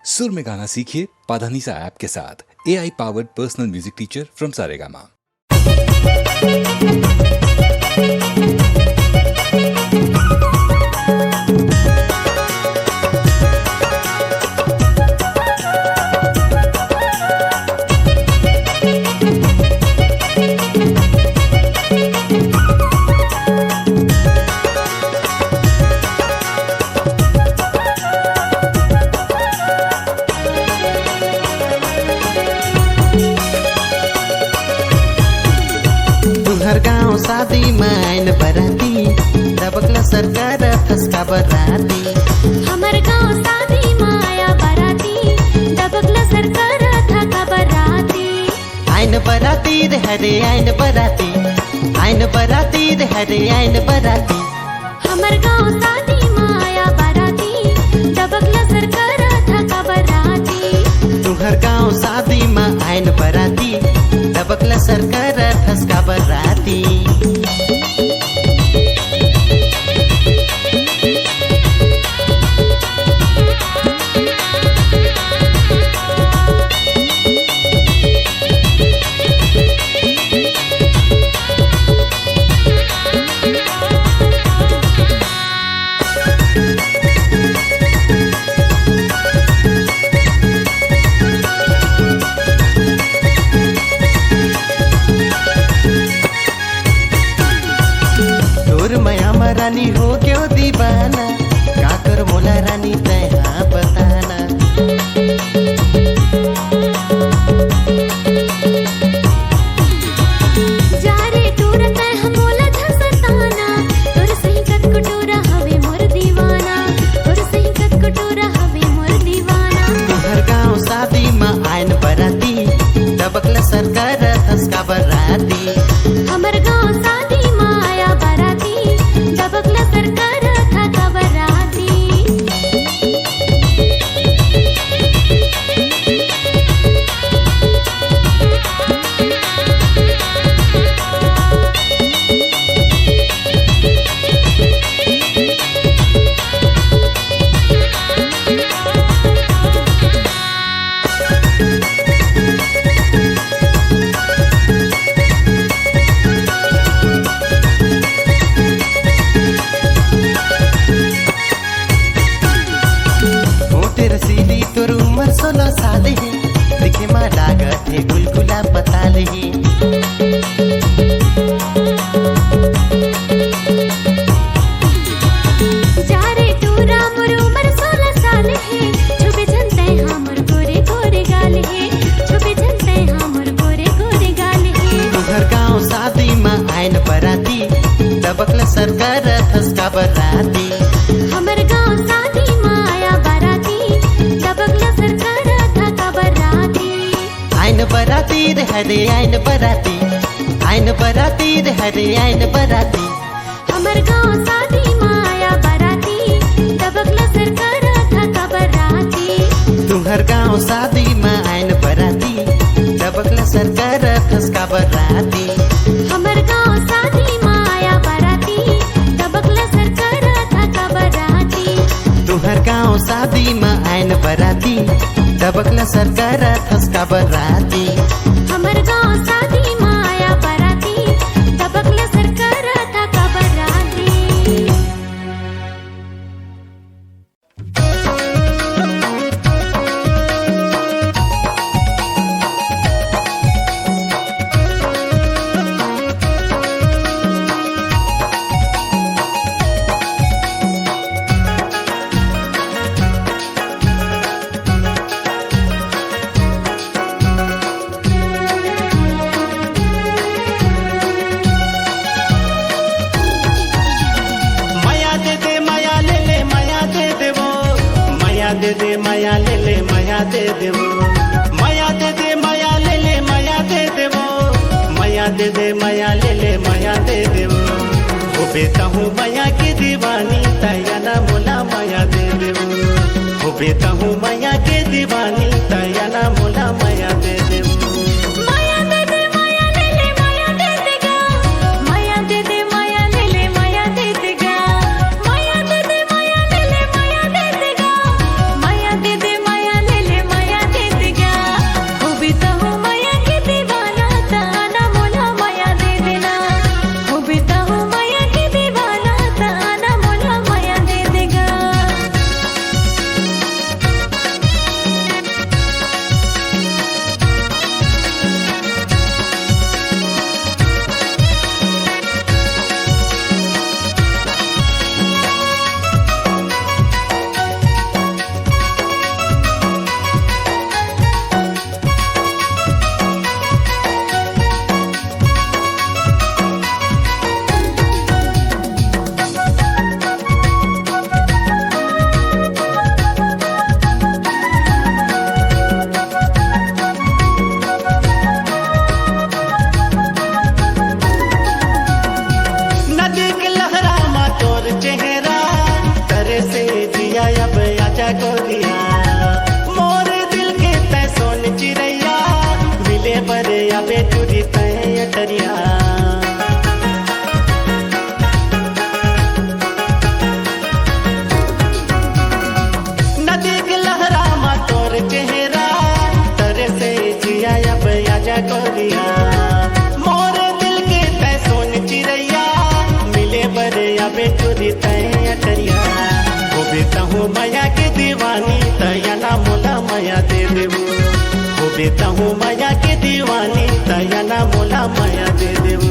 सुर में गाना सीखिए पाधानीसा ऐप के साथ। AI powered personal music teacher from Saregama. हर गाँव शादी माइन बराती दबकला सरकार फसका बराती। हमर गाँव शादी माया बराती दबकला सरकार थका बराती। आइन बराती रे हरे आइन बराती, आइन बराती रे हरे आइन बराती। हमर गाँव शादी माया बराती दबकला सरकार थका बराती। तुहर गाँव शादी माँ आइन बराती दबकला सरकार फसका बराती। रानी हो क्यों दीवाना, काकर मोला रानी तैहा बताना। जा रे टूरा तैहा मोला धसताना, तोर सही कत कुटूरा हवे मोर दीवाना, तोर सही कत कुटूरा हवे मोर दीवाना। तुहर गाँव शादी माँ आइन बराती दबकला सरकार फसका बराती। हमर गाँव शादी माया बराती दबकला सरकार थका बराती। तोर उमर 16 साल ही दिखे माँ लागत है गुलगुला पताल ही। जा रे टूरा मोर उमर 16 साल है, छुपे जनते हमर गोरे गोरे गाल है, छुपे जनते हमर गोरे गोरे गाल है। तुहर गाँव शादी माँ आइन बराती दबकला सरकार फसका बराती। हमर गाँव शादी माया बराती दबकला सरकार थका बराती। आइन बराती रे हरे आइन बराती, आइन बराती रे हरे आइन बराती। हमर गाँव शादी माया बराती दबकला सरकार थका बराती। तुहर गाँव शादी माँ आइन बराती दबकला सरकार फसका बराती। हमर गाँव शादी माया बराती दबकला सरकार थका बराती। तुहर गाँव शादी माँ आइन बराती दबकला सरकार फसका बराती। हमर गाँव शादी माया बराती दबकला सरकार थका बराती। दे दे माया ले ले माया दे दे वो, माया दे दे माया ले ले माया दे दे वो, माया दे दे माया ले ले माया दे दे वो। हो बेटा हूँ माया की दीवानी तया ना मोला माया दे दे वो। हो बेटा हूँ माया की दीवानी तया ना मोला माया दे दे वो। माया दे दे माया ले ले माया दे देगा, माया दे दे माया ले ले माया दे देगा, माया दे दे माया ले ले माया दे देगा, माया दे दे माया ले बेता हूँ माया के दीवानी तया ना मोला माया दे देव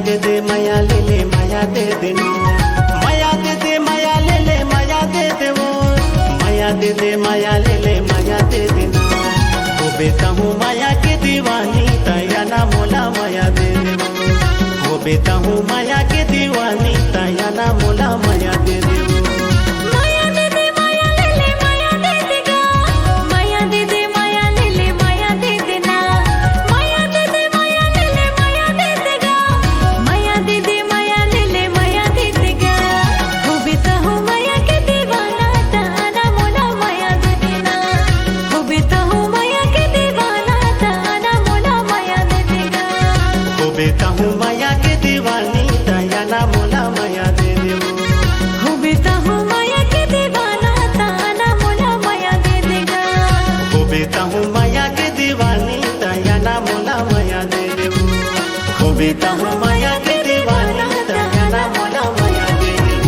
दे दे माया ले ले माया दे दे माया दे दे माया ले ले माया दे दे वो माया दे दे माया ले ले माया दे दे वो बेटा हूँ माया की दीवानी तया ना मोला माया दे दे वो बेटा हूँ माया की दीवानी तया ना मोला माया दे दे बेटा हूँ माया के दीवानी तया ना मोला माया दे दे हो बेटा हूँ माया के दीवाना ताना मोला माया दे देगा वो बेटा हूँ माया के दीवानी तया ना मोला माया दे दे वो बेटा हूँ माया के दीवानी तया ना मोला माया दे दे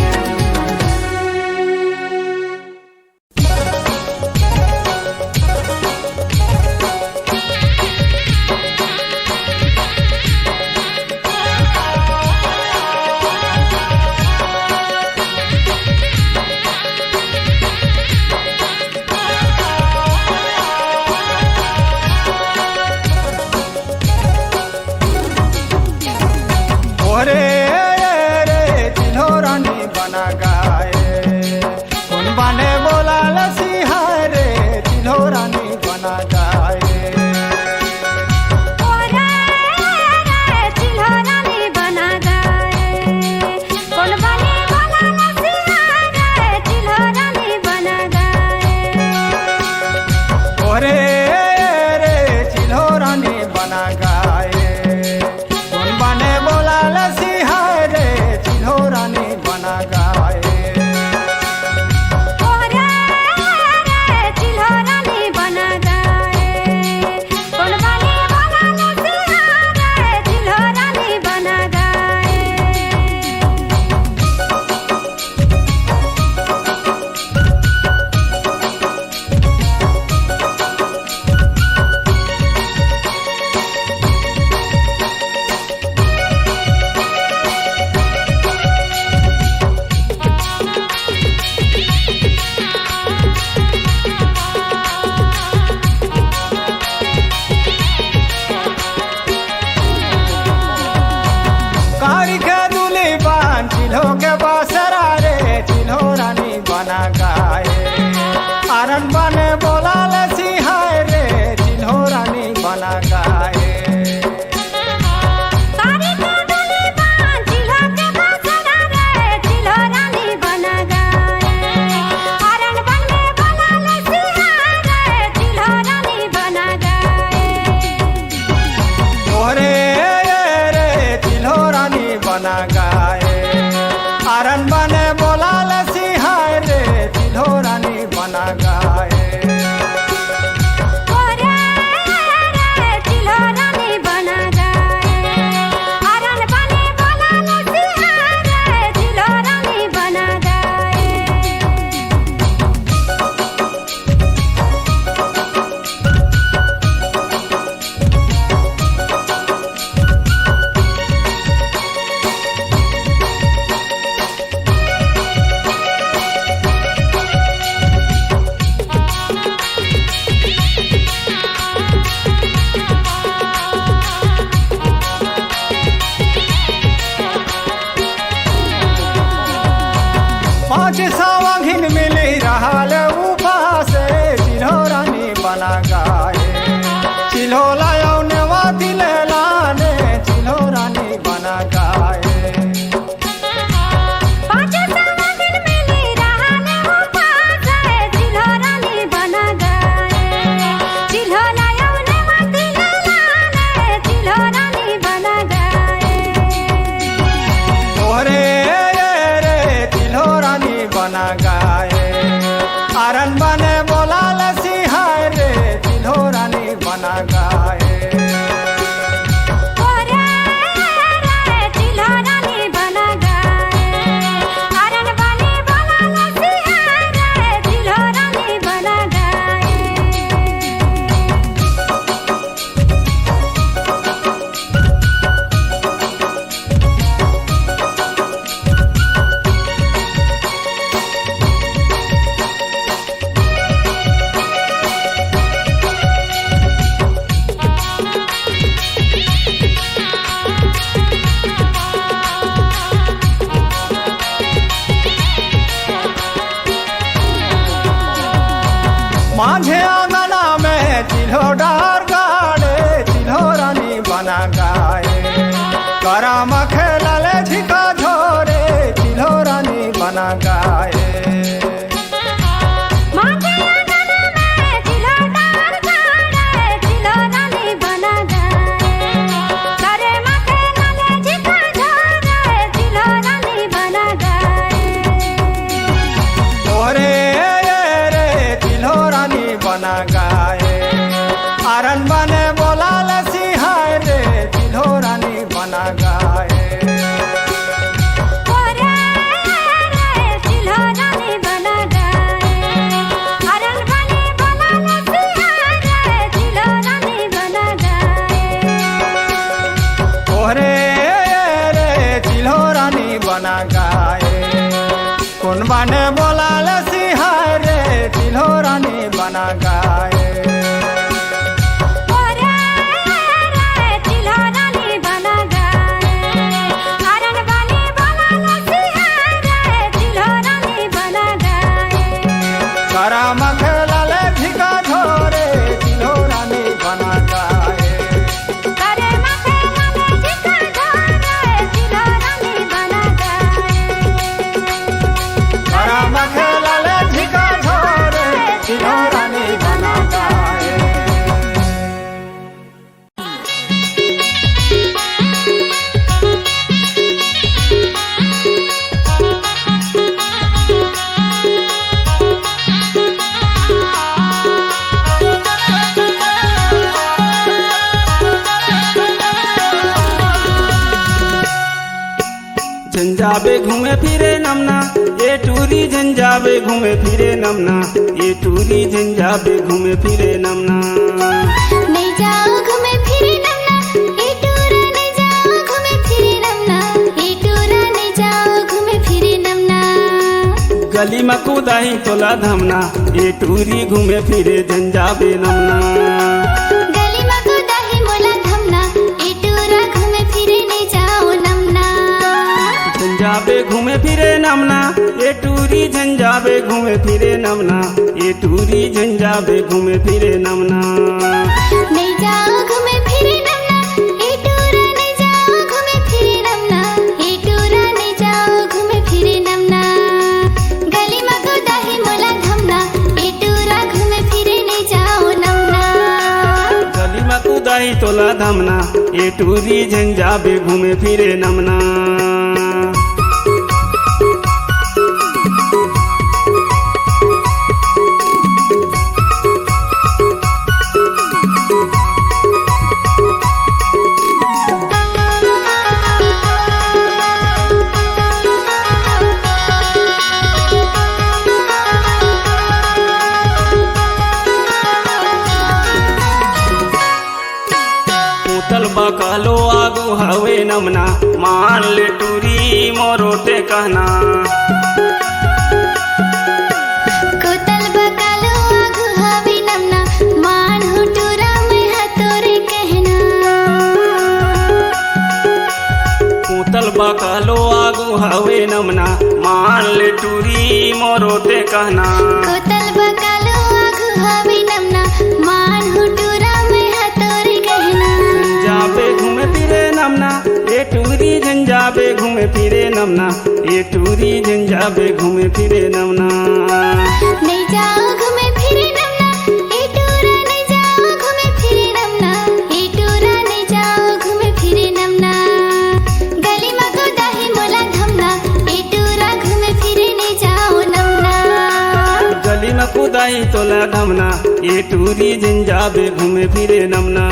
गाए चिल्होला यौनवा दिले लाने चिल्हो रानी बना गाए आरन बने बोला लसिहाय रे चिल्हो रानी बना गाए माझे आंगना में चिल्हो डार गाड़े चिल्हो रानी बना गाए करम खेलले झिका झोरे चिल्हो रानी बना गाए बना गाए आरन बने बोला लसिहाय रे चिल्हो रानी बना गाए ओरे रे चिल्हो रानी बना गाए कौन बने बोला लसिहाय रे चिल्हो रानी बना गाए करम खेलले झिका झोरे चिल्हो रानी बना गाए करम खेलले झिका झोरे चिल्हो रानी बना गाए झंझाबे घूमे फिरे नमना ये टूरी झंझाबे घूमे फिरे नमना ये टूरी झंझाबे घूमे फिरे नमना नहीं जाओ घूमे फिरे नमना ये टूरा नहीं जाओ घूमे फिरे नमना ये टूरा नहीं जाओ घूमे फिरे नमना गली में कूदाही तोला धमना ये टूरी घूमे फिरे झंझाबे नमना गली में कूदाही मोला धमना ये टूरा घूमे फिरे नहीं जाओ नमना झंझाबे घूमे फिरे नमना ये टूरी झंझाबे घूमे फिरे नमना ये टूरी झंझाबे घूमे फिरे नमना नहीं जाओ घूमे फिरे नमना ये टूरा नहीं जाओ घूमे फिरे नमना ये टूरा नहीं जाओ घूमे फिरे नमना गली में कूदाही मोला धमना ये टूरा घूमे फिरे नहीं जाओ नमना गली में कूदाही तोला धमना ये टूरी झंझाबे घूमे फिरे नमना कहलो आगू हवे नमना मान ले टूरी मोरोटे कहना कोतल बकालो आगू हवे नमना मान हो टूरा में हतोरे कहना कोतल बकालो आगू हवे नमना मान ले टूरी मोरोटे कहना कोतल बकालो आगू हवे नमना मान नमना ये टूरी झंझाबे घूमे फिरे नमना नहीं जाओ घूमे फिरे नमना ए टूरा नहीं जाओ घूमे फिरे नमना ए टूरा नहीं जाओ घूमे फिरे नमना गली में गोदाही मोला धमना ए टूरा घूमे फिरे नहीं जाओ नमना गली में कुदाई तोला धमना ये टूरी झंझाबे घूमे फिरे नमना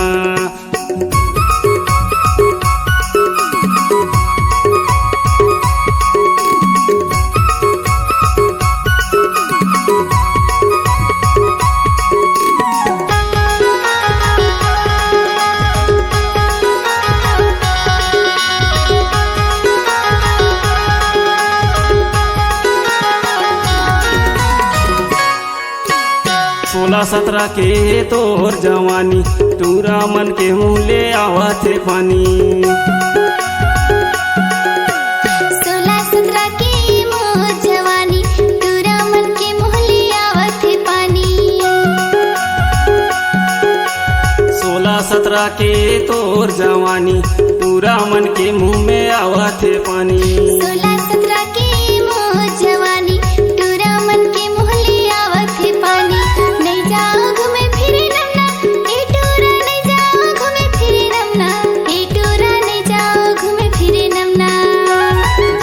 सोलह सत्रह के तोर जवानी टूरा मन के मुँह ले आवा थे पानी 16-17 की मोर जवानी टूरा मन के मुँह ले आवत है पानी 16-17 के तोर जवानी टूरा मन के मुँह में आवा थे पानी 16-17 की मोर जवानी टूरा मन के मुँह ले आवत है पानी नहीं जाओ घूमे फिरे नमना ए टूरा नहीं जाओ घूमे फिरे नमना ए टूरा नहीं जाओ घूमे फिरे नमना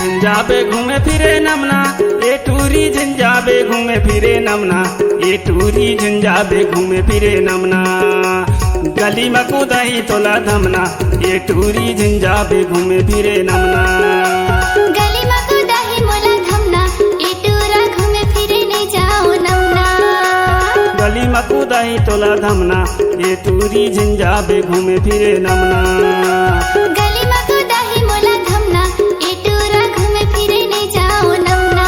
झंझाबे घूमे फिरे नमना ये टूरी झंझाबे घूमे फिरे नमना ये टूरी झंझाबे घूमे फिरे नमना गली में कुदाई तोला धमना ये टूरी झंझाबे घूमे फिरे नमना गली में गोदाही मोला धमना ए टूरा घूमे फिरे नहीं जाओ नमना गली में कुदाई तोला धमना ये टूरी झंझाबे घूमे फिरे नमना गली में गोदाही मोला धमना ए टूरा घूमे फिरे नहीं जाओ नमना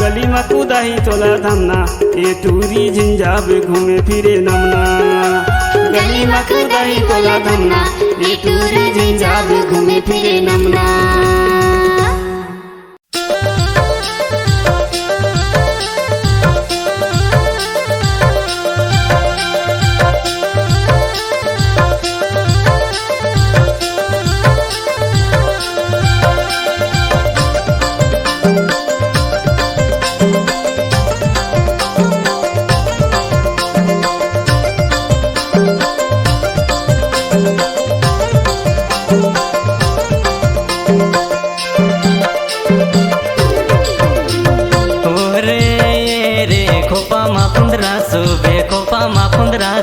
गली में कुदाई तोला धमना ये टूरी झंझाबे घूमे फिरे नमना गली में गोदाही मोला धमना ए टूरा झंझाबे घूमे फिरे नमना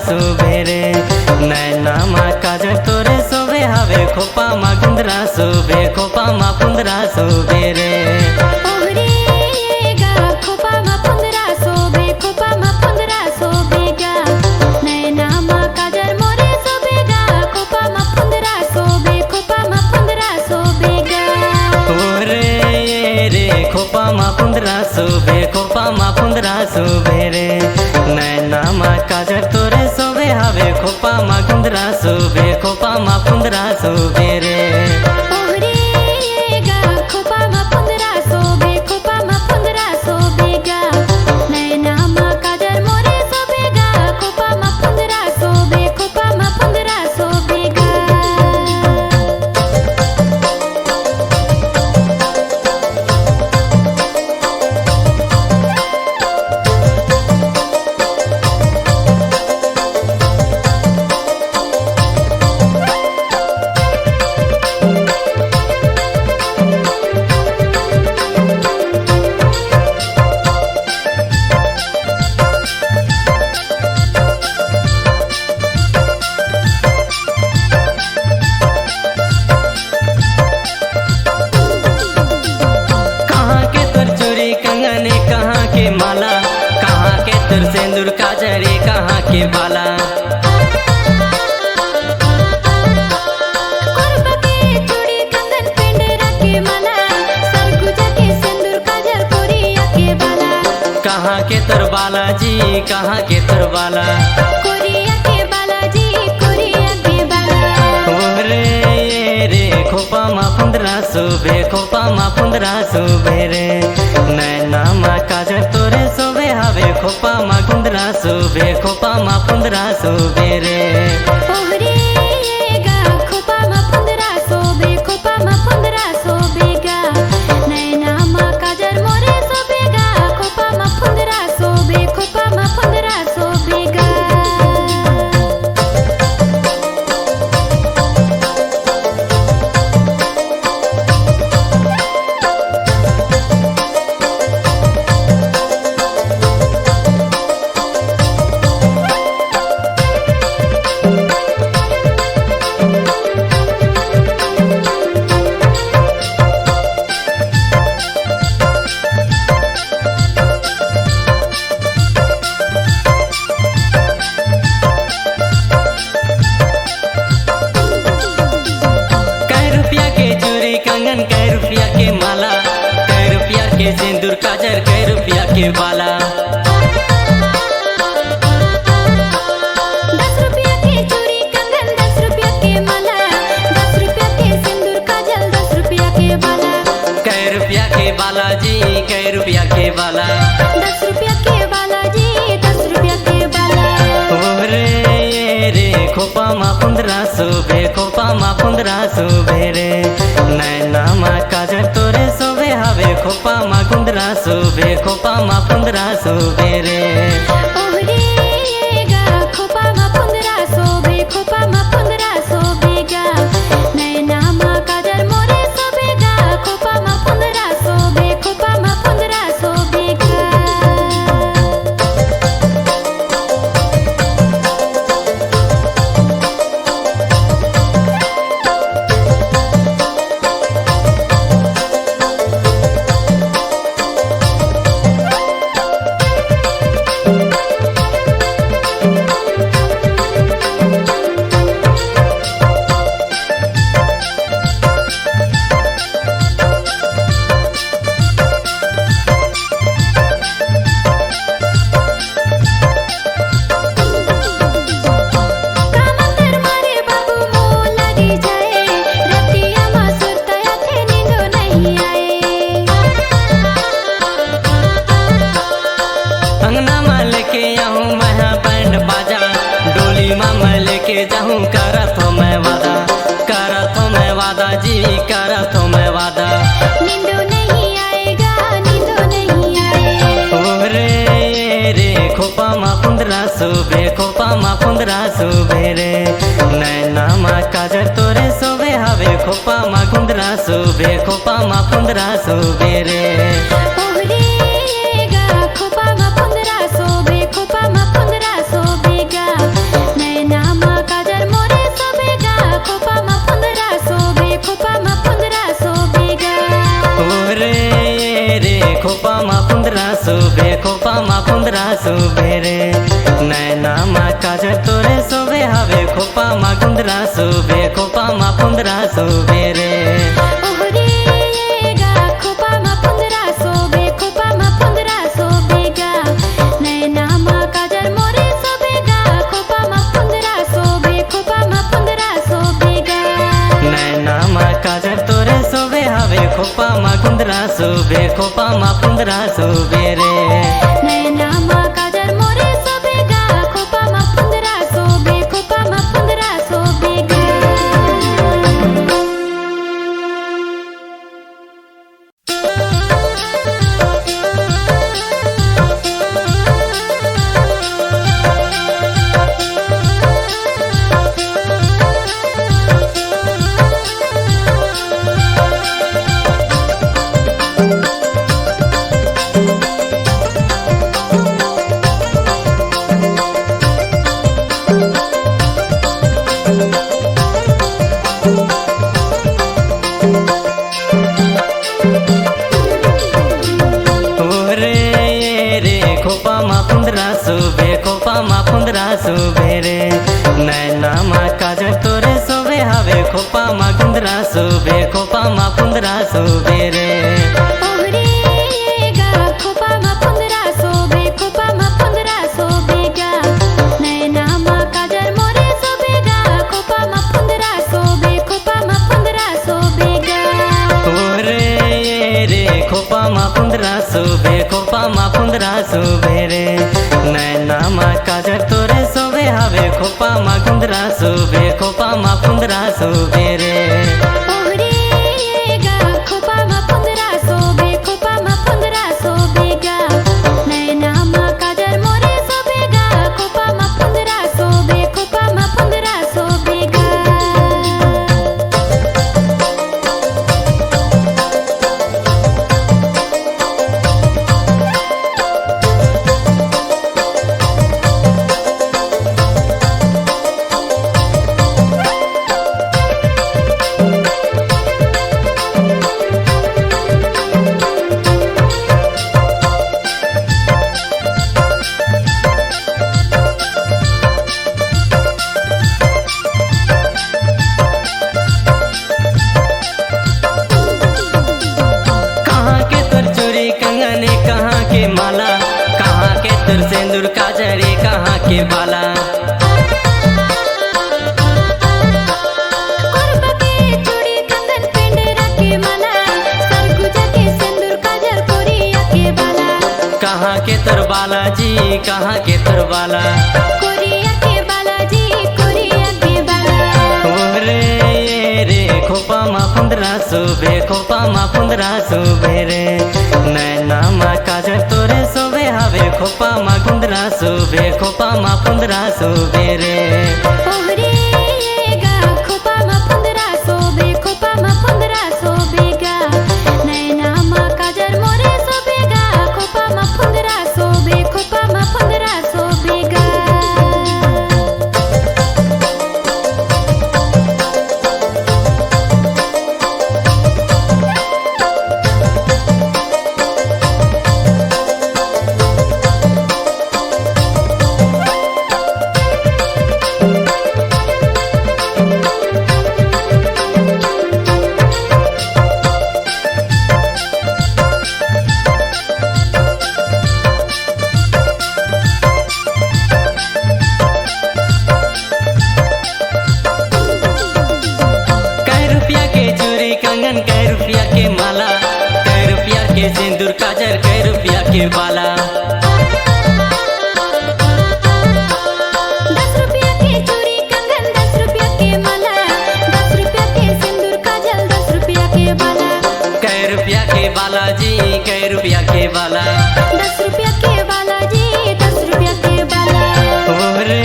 सुबे रे नैना मा काजल तोरे सोबे हवे खोपा मा गुंदरा सुबे खोपा मा पुंदरा सुबे रे ओहरेगा खोपा मा पुंदरा सोबे खोपा मा पुंदरा सोबेगा नैना मा काजल मोरे सोबेगा खोपा मा पुंदरा सोबे खोपा मा पुंदरा सोबेगा ओरे रे खोपा मा पुंदरा सुबे खोपा मा पुंदरा सुबे रे नैना मा काजल तोरे सोबे हवे खोपा मा गुंदरा सुबे खोपा मा पुंदरा सुबे रे ओहरेगा खोपा मा पुंदरा सोबे खोपा मा पुंदरा सोबेगा नैना मा काजल मोरे सोबेगा खोपा मा पुंदरा सोबे खोपा मा पुंदरा सोबेगा सिंदूर काजरे कहाँ के बाला कहाँ के तर बालाजी कहाँ के तर बाला कोरिया के बालाजी कोरिया के बाला रे रे खोपा मा पुंदरा सुबे खोपा मा पुंदरा सुबे रे नैना मा काजल तोरे सोबे हवे खोपा मा गुंदरा सुबे खोपा मा पुंदरा सुबे रे ओहरेगा खोपा मा पुंदरा सोबे खोपा मा पुंदरा सोबेगा कंगन कै रुपया के माला, कै रुपया के सिंदूर काजर, कै रुपया के बाला। 10 रुपया के चूड़ी कंगन, 10 रुपया के माला, 10 रुपया के सिंदूर काजल, 10 रुपया के बाला। कै रुपया के बाला जी, कै रुपया के बाला। 10 रुपया के बाला जी, 10 रुपया के बाला। ओरे रे खोपा मा 1500 बे, खोपा मा 1500 बे रे। नैना मा काजर तोरे सोबे हवे, खोपा मा 1500 बे, खोपा मा 1500 बे रे। ओहरे गा खोपा मा 1500 बे, खोपा मा 1500 बेगा। नैना मा काजर मोरे सोबेगा, खोपा मा 1500 बे, खोपा मा 1500 बेगा। कामंतर मारे बाबू मोह लगी जाए, रतिया मा सुरतया थे नींदो नहीं आए। अंगना में लेके आऊँ मैं बैंड बाजा, डोली में लेके जाऊँ करत हो मैं वादा, करत हो मैं वादा जी, करत हो मैं वादा। नींदो नहीं आएगा, नींदो नहीं आए। ओरे रे खोपा मा 1500 बे, खोपा मा 1500 बे रे। नैना मा काजर तोरे सोबे हवे, खोपा मा 1500 बे, खोपा मा 1500 बे रे। ओहरे गा खोपा मा 1500 बे, खोपा मा 1500 बेगा। नैना मा काजर मोरे सोबेगा, खोपा मा 1500 बे, खोपा मा 1500 बेगा। ओरे रे खोपा मा 1500 बे, खोपा मा 1500 बे रे। नैना मा काजर तोरे सोबे हवे, खोपा मा 1500 बे, खोपा मा 1500 बे रे। ओहरे गा खोपा मा 1500 बे, खोपा मा 1500 बेगा। नैना मा काजर मोरे सोबेगा, खोपा मा 1500 बे, खोपा मा 1500 बेगा। नैना मा काजर तोरे सोबे हवे, खोपा मा 1500 बे, खोपा मा 1500 बे रे। नैना मा काजर मोरे सोबेगा, खोपा मा 1500 बे, खोपा मा 1500 बेगा। ओरे रे खोपा मा 1500 बे, खोपा मा 1500 बे रे। नैना मा काजर तोरे सोबे हवे, खोपा मा 1500 बे, खोपा मा 1500 बे रे। ओहरे गा खोपा मा 1500 बे, खोपा मा 1500 बेगा। नैना मा काजर मोरे सोबेगा, खोपा मा 1500 बे, खोपा मा 1500 बेगा। ओरे रे खोपा मा 1500 बे, खोपा मा 1500 बे रे। नैना मा काजर तोरे सोबे हवे, खोपा मा 1500 बे, खोपा मा 1500 बे रे। ओहरे गा खोपा मा 1500 बे, खोपा मा 1500 बेगा। नैना मा काजर मोरे सोबेगा, खोपा मा 1500 बे, खोपा मा 1500 बेगा। के बाला कोरबा के चूड़ी कंगन पेंडेरा के माला सरगुजा के सिंदूर काजल कोरिया के बाला कहाँ के तोर बाला जी कहाँ के तोर बाला कोरिया के बाला जी कोरिया के बाला रे रे खोपा मा फुंदरा सोबे खोपा मा फुंदरा सोबे रे नैना मा काजल तोरे सोबे हवे खोपा मा फुंदरा सोबे खोपा मा फुंदरा सोबे रे ओहरे गा खोपा मा फुंदरा सोबे खोपा मा फुंदरा सोबेगा नैना मा काजल मोरे सोबेगा खोपा मा फुंदरा सोबे खोपा मा फुंदरा सोबेगा कै रुपया के चूड़ी कंगन कै रुपया के माला कै रुपया के सिंदूर काजल कै रुपया के बाला 10 रुपया के चूड़ी कंगन 10 रुपया के माला 10 रुपया के सिंदूर काजल 10 रुपया के बाला कै रुपया के बाला जी कै रुपया के बाला 10 रुपया के बाला जी 10 रुपया के बाला रे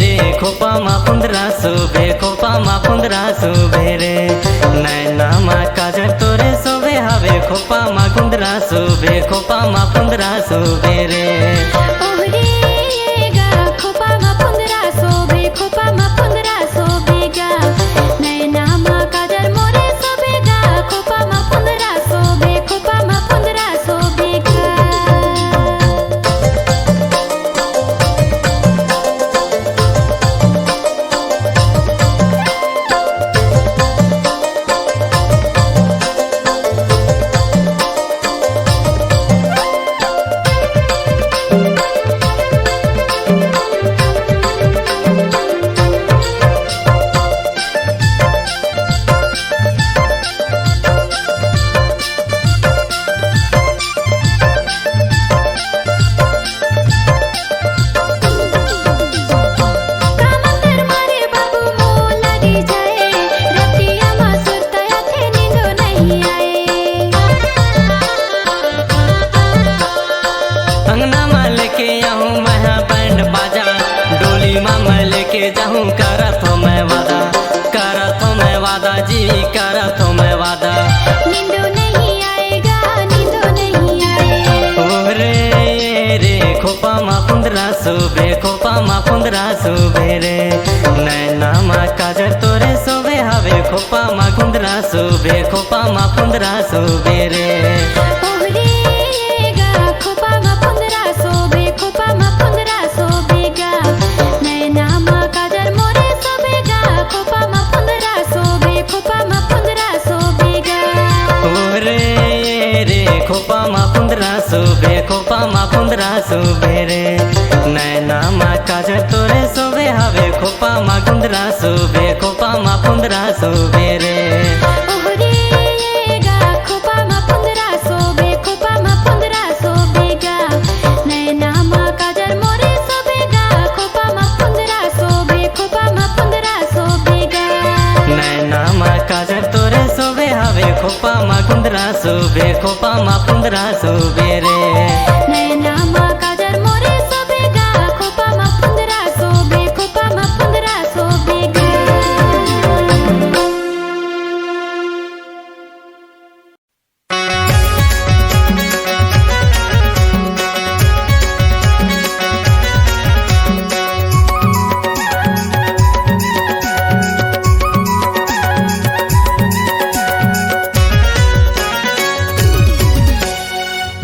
रे खोपा मा फुंदरा सोबे खोपा मा फुंदरा सोबे रे नैना मा काजल तोरे सोबे हवे खोपा मा फुंदरा सोबे खोपा मा फुंदरा सोबे रे ओहरे गा खोपा मा फुंदरा सोबे खोपा मा फुंदरा सोबेगा नैना मा काजल मोरे सोबेगा खोपा मा फुंदरा सोबे खोपा मा फुंदरा सोबेगा कामतर मारे बाबू मोला दी जाए रतिया मा सुतया थे नींदो नहीं आए अंगना में लेके आऊँ मैं बैंड बाजा डोली में मैं लेके जाऊँ करत हो मैं वादा जी करत हो मैं वादा नींदो नहीं आएगा नींदो नहीं आए रे रे खोपा मा फुंदरा सोबे खोपा मा फुंदरा सोबे रे नैना मा काजल तोरे सोबे हवे खोपा मा फुंदरा सोबे खोपा मा फुंदरा सोबे रे ओहरे गा खोपा मा फुंदरा सोबे खोपा मा फुंदरा सोबेगा नैना मा काजल मोरे सोबेगा खोपा मा फुंदरा सोबे खोपा मा फुंदरा सोबेगा रे रे खोपा मा फुंदरा सोबे खोपा मा फुंदरा सोबे रे नैना मा काजल तोरे सोबे हवे खोपा मा फुंदरा सोबे खोपा मा फुंदरा सोबे रे ओहरे गा खोपा मा फुंदरा सोबे खोपा मा फुंदरा सोबेगा नैना मा काजल मोरे सोबेगा खोपा मा फुंदरा सोबे खोपा मा फुंदरा सोबेगा नैना मा काजल तोरे सोबे हवे खोपा मा फुंदरा सोबे खोपा मा फुंदरा सोबे रे नैना मा काजल मोरे सोबेगा खोपा मा फुंदरा सोबे खोपा मा फुंदरा सोबेगा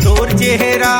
तोर चेहरा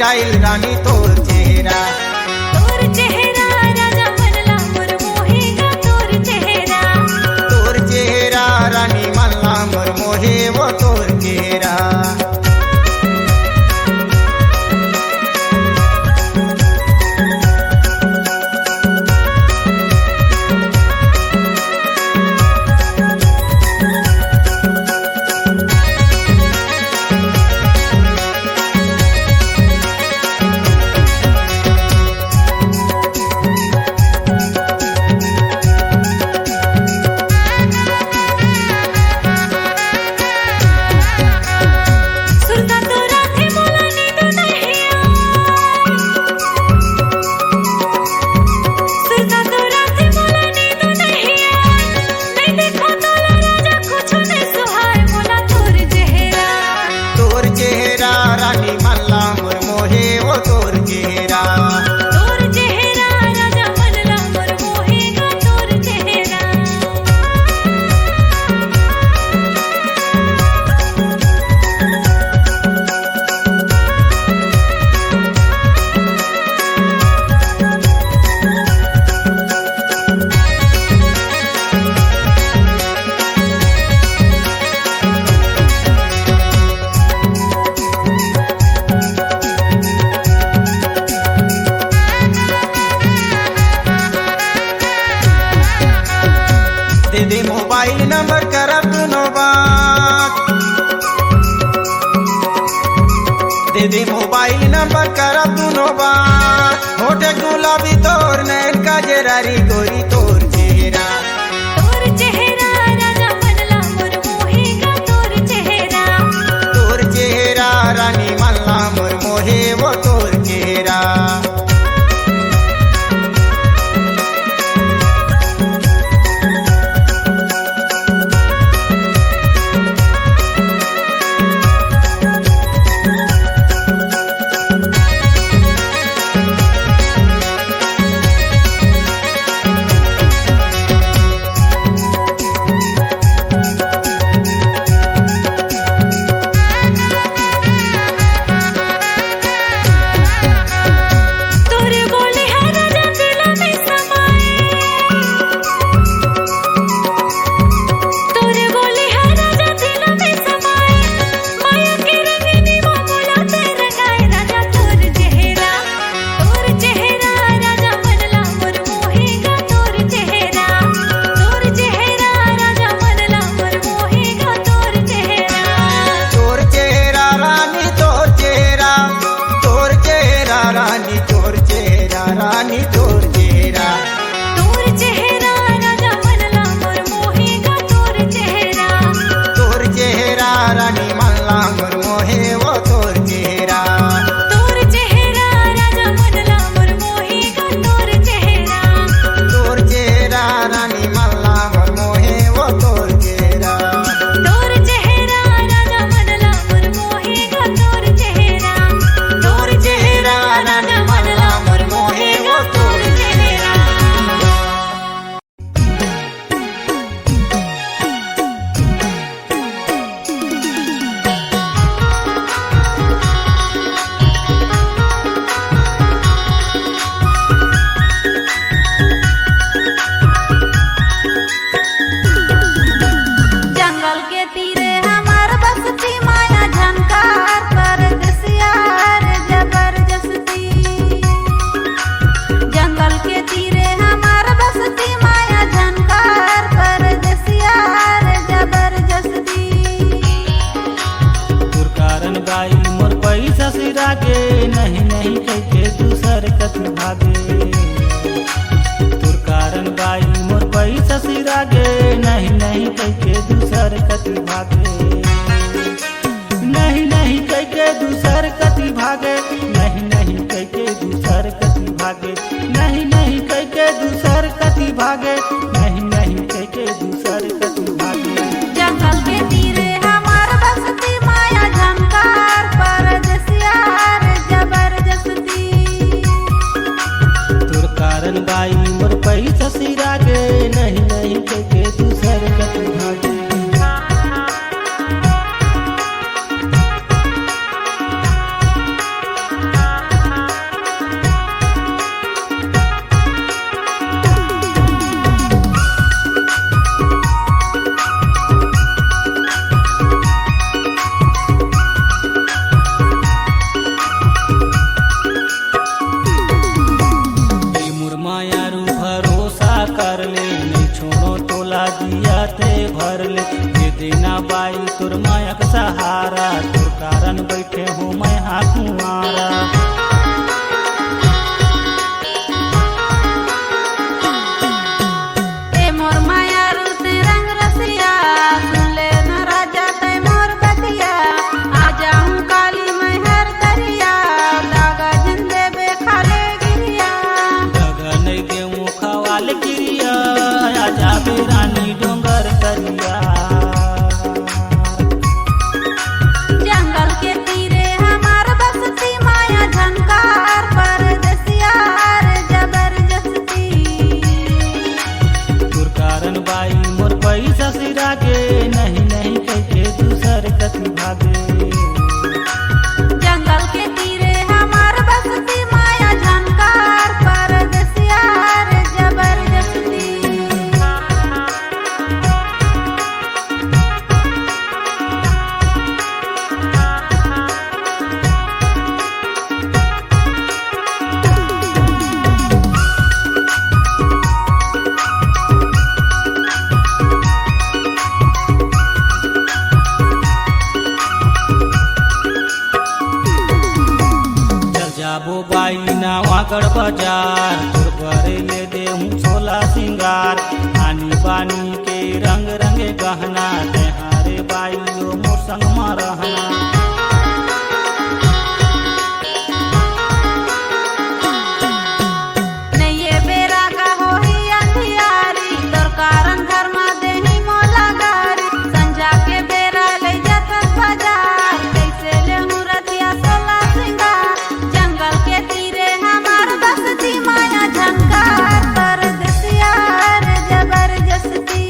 जाइल रानी तोर चेहरा। तोर चेहरा राजा मनला मोर मोहेगा तोर चेहरा। तोर चेहरा रानी मनला मोर मोहे वो तोर चेहरा। सुरता तोरा थे मोला नींद नहीं आई। सुरता तोरा थे मोला नींद नहीं आई। नहीं देखो तोला राजा कुछ नहीं सुहाए मोला तोर चेहरा। तोर चेहरा रानी मनला मोर मोहे वो तोर चेहरा। तोर चेहरा राजा मनला मोर मोहेगा तोर चेहरा। दे दे मोबाइल नंबर करब दुनो बात। दे दे मोबाइल नंबर करब दुनो बात। होठे गुलाबी तोर नैन का जरारी गोरी तोर चेहरा। तोर चेहरा राजा मनला मोर मोहेगा तोर चेहरा। तोर चेहरा रानी मनला मोर मोहे वो तोर चेहरा। तोरे बोले है राजा दिल में समाए। तोरे बोले है राजा दिल में समाए। माया के रंगनी वो मोला ते रंगाए राजा तोर चेहरा। तोर चेहरा राजा मनला मोर मोहेगा तोर चेहरा। तोर चेहरा राजा मनला मोर मोहेगा तोर चेहरा। तोर चेहरा रानी तोर चेहरा। तोर चेहरा रानी तोर चेहरा रानी तोर चेहरा। तोर चेहरा राजा मनला मोर मोहेगा तोर चेहरा। तोर चेहरा रानी मनला मोर मोहे वो तोर चेहरा। तोर चेहरा राजा मनला मोर मोहेगा तोर चेहरा। तोर चेहरा रानी मनला मोर मोहे वो तोर चेहरा। तोर चेहरा राजा मनला मोर मोहेगा तोर चेहरा। तोर चेहरा रानी मनला मोर मोहे वो तोर चेहरा। जंगल के तीरे हमार बसती माया झनकार परदेसिया रे जबरदस्ती। जंगल के तीरे हमार बसती माया झनकार परदेसिया रे जबरदस्ती। तोर कारण बाई मोर पैसा सिरा के नहीं नहीं कहके दूसर कति भागे। तोर कारण बाई मोर पैसा सिरा के नहीं नहीं कहके दूसर कति भागे। नहीं नहीं कहके दूसर कति भागे। नहीं नहीं कहके दूसर कति भागे। नहीं नहीं कहके दूसर कति भागे। नहीं नहीं कहके दूसर कति भागे। जंगल के तीरे हमार बसती माया झनकार परदेसिया रे जबरदस्ती। तोर कारण बाई मोर पैसा सिरा गे नहीं नहीं कहके दूसर कति भागे। सहारा तोर कारण बैठे हूँ मैं हाँ कुंवारा ए मोर माया रूते रंग रसिया सुन ले न राजा तै मोर बतिया आ जाऊं काली मैं हर दरिया दागा झंडे बे खाले गिरिया जगह नहीं देऊँ खवाल गिरिया आजा बे रानी डोंगर करिया जंगल के तीरे हमार बसती माया झनकार परदेसिया रे जबरदस्ती तोर कारण बाई मोर पैसा सिरा के नहीं नहीं कहके दूसर कति भागे जंगल के तीरे हमार बसती माया झनकार परदेसिया रे जबरदस्ती चल जाबो बाई ना वाकड़ बाजार तोर बरे ले दे हूँ छोला सिंगार आनी बानी के रंग रंगे गहना तेहारे बाई यो मोर संग में रहना नहीं ये बेरा का हो ही अंधियारी तोर कारण घर में देही मोला गारी संजा के बेरा ले जात बाजार कैसे ले हूँ रतिया सोला सिंगार जंगल के तीरे हमार बसती माया झनकार परदेसिया रे जबरदस्ती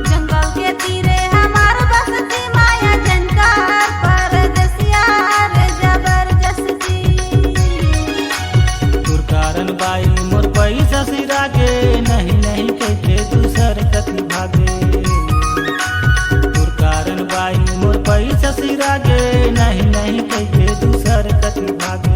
जंगल के तीरे हमार बसती माया झनकार परदेसिया रे जबरदस्ती तोर कारण बाई मोर पैसा सिरा के नहीं नहीं कहके दूसर कति भागे तोर कारण बाई मोर पैसा सिरा के नहीं नहीं कहके दूसर कति भागे